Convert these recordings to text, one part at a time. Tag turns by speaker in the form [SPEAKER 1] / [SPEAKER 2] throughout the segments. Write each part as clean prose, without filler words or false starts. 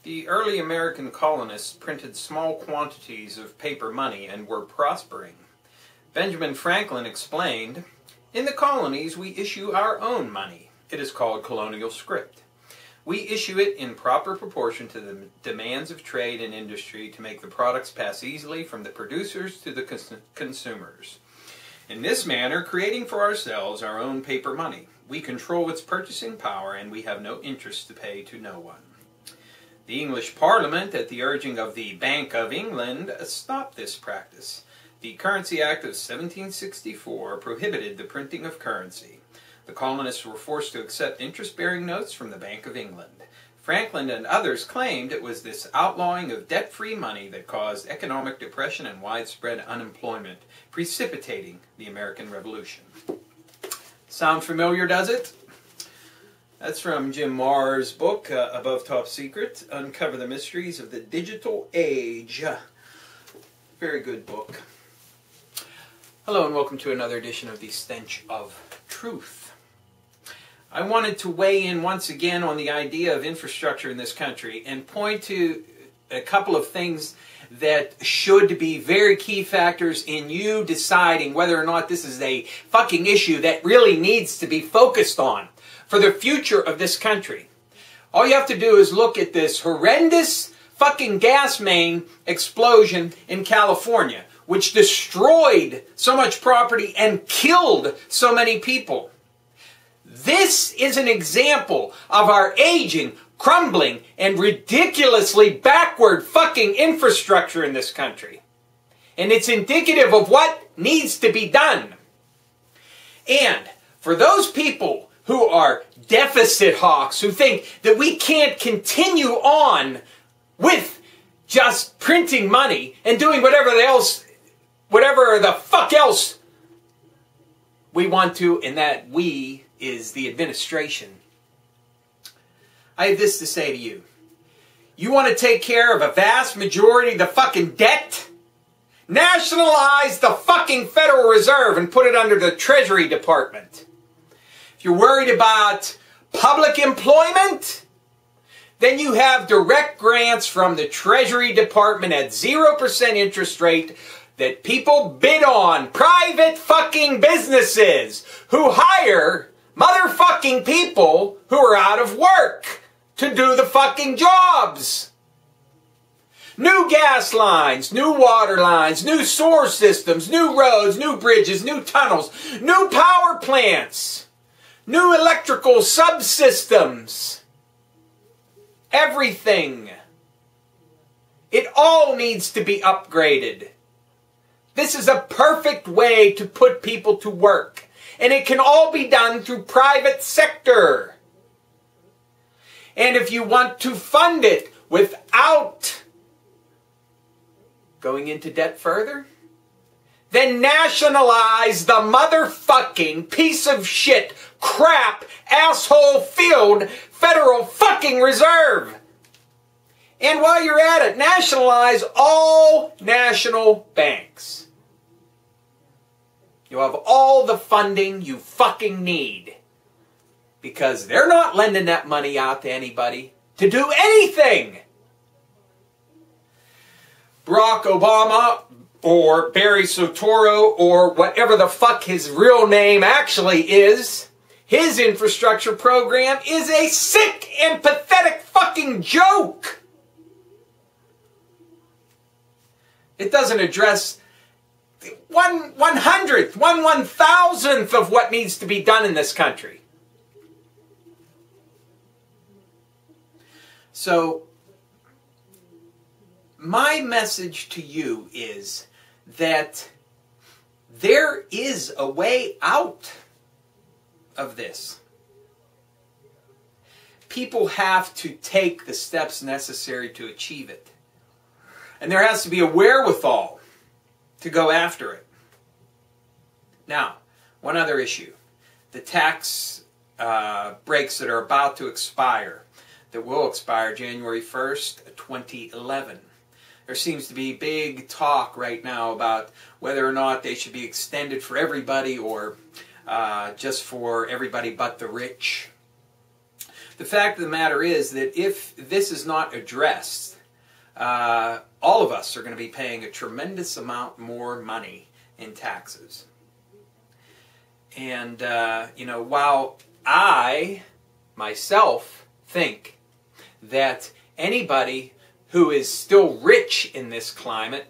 [SPEAKER 1] The early American colonists printed small quantities of paper money and were prospering. Benjamin Franklin explained, "In the colonies we issue our own money. It is called colonial script. We issue it in proper proportion to the demands of trade and industry to make the products pass easily from the producers to the consumers. In this manner, creating for ourselves our own paper money, we control its purchasing power and we have no interest to pay to no one." The English Parliament, at the urging of the Bank of England, stopped this practice. The Currency Act of 1764 prohibited the printing of currency. The colonists were forced to accept interest-bearing notes from the Bank of England. Franklin and others claimed it was this outlawing of debt-free money that caused economic depression and widespread unemployment, precipitating the American Revolution. Sound familiar, does it? That's from Jim Marr's book, Above Top Secret, Uncover the Mysteries of the Digital Age. Very good book. Hello and welcome to another edition of the Stench of Truth. I wanted to weigh in once again on the idea of infrastructure in this country and point to a couple of things that should be very key factors in you deciding whether or not this is a fucking issue that really needs to be focused on for the future of this country. All you have to do is look at this horrendous fucking gas main explosion in California, which destroyed so much property and killed so many people. This is an example of our aging, crumbling, and ridiculously backward fucking infrastructure in this country. And it's indicative of what needs to be done. And for those people who are deficit hawks, who think that we can't continue on with just printing money and doing whatever the fuck else we want to, and that we is the administration, I have this to say to you. You want to take care of a vast majority of the fucking debt? Nationalize the fucking Federal Reserve and put it under the Treasury Department. If you're worried about public employment, then you have direct grants from the Treasury Department at 0% interest rate that people bid on. Private fucking businesses who hire motherfucking people who are out of work to do the fucking jobs. New gas lines, new water lines, new sewer systems, new roads, new bridges, new tunnels, new power plants, new electrical subsystems. Everything. It all needs to be upgraded. This is a perfect way to put people to work. And it can all be done through private sector. And if you want to fund it without going into debt further, then nationalize the motherfucking piece of shit, crap, asshole filled Federal fucking Reserve. And while you're at it, nationalize all national banks. You'll have all the funding you fucking need. Because they're not lending that money out to anybody to do anything. Barack Obama or Barry Soetoro or whatever the fuck his real name actually is, his infrastructure program is a sick and pathetic fucking joke. It doesn't address 1/100th, 1/1000th of what needs to be done in this country. So, my message to you is that there is a way out of this. People have to take the steps necessary to achieve it. And there has to be a wherewithal to go after it. Now, one other issue. The tax breaks that are about to expire, that will expire January 1st, 2011. There seems to be big talk right now about whether or not they should be extended for everybody or just for everybody but the rich. The fact of the matter is that if this is not addressed, all of us are going to be paying a tremendous amount more money in taxes. And, you know, while I, myself, think that anybody who is still rich in this climate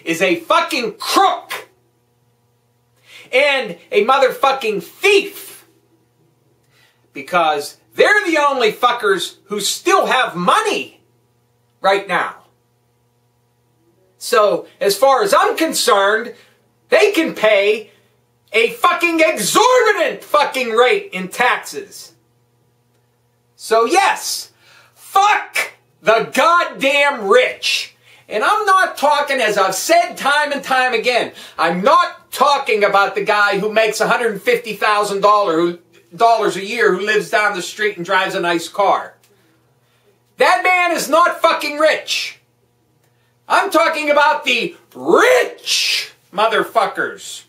[SPEAKER 1] is a fucking crook and a motherfucking thief, because they're the only fuckers who still have money right now. So, as far as I'm concerned, they can pay a fucking exorbitant fucking rate in taxes. So yes, fuck the goddamn rich. And I'm not talking, as I've said time and time again, I'm not talking about the guy who makes $150,000 a year who lives down the street and drives a nice car. That man is not fucking rich. I'm talking about the rich motherfuckers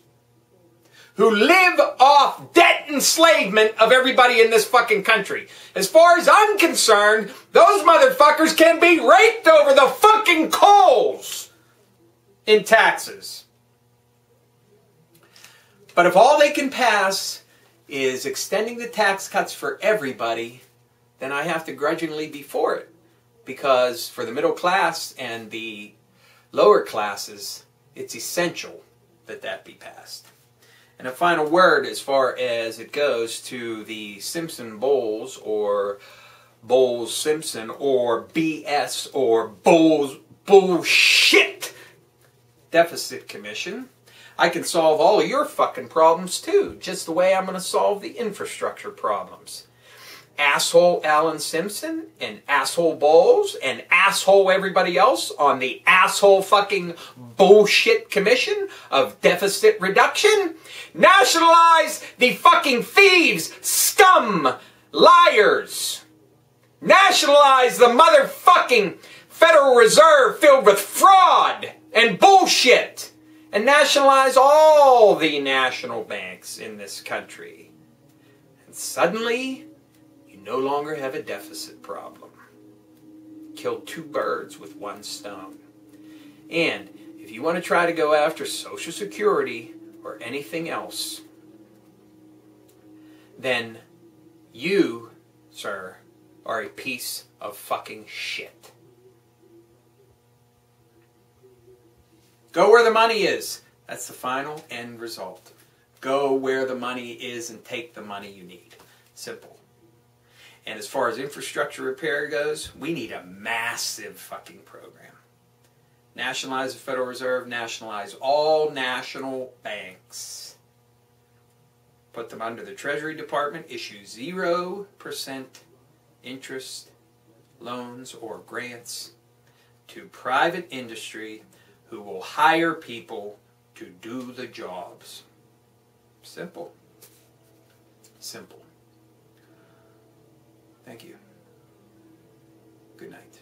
[SPEAKER 1] who live off debt enslavement of everybody in this fucking country. As far as I'm concerned, those motherfuckers can be raked over the fucking coals in taxes. But if all they can pass is extending the tax cuts for everybody, then I have to grudgingly be for it. Because for the middle class and the lower classes, it's essential that that be passed. And a final word as far as it goes to the Simpson-Bowles or Bowles-Simpson or BS or bullshit deficit commission. I can solve all of your fucking problems too, just the way I'm going to solve the infrastructure problems. Asshole Alan Simpson and asshole Bowles and asshole everybody else on the asshole fucking bullshit commission of deficit reduction. Nationalize the fucking thieves, scum, liars. Nationalize the motherfucking Federal Reserve filled with fraud and bullshit. And nationalize all the national banks in this country. And suddenly, you no longer have a deficit problem. Killed two birds with one stone. And if you want to try to go after Social Security or anything else, then you, sir, are a piece of fucking shit. Go where the money is. That's the final end result. Go where the money is and take the money you need. Simple. And as far as infrastructure repair goes, we need a massive fucking program. Nationalize the Federal Reserve, nationalize all national banks. Put them under the Treasury Department, issue 0% interest loans or grants to private industry who will hire people to do the jobs. Simple. Simple. Thank you. Good night.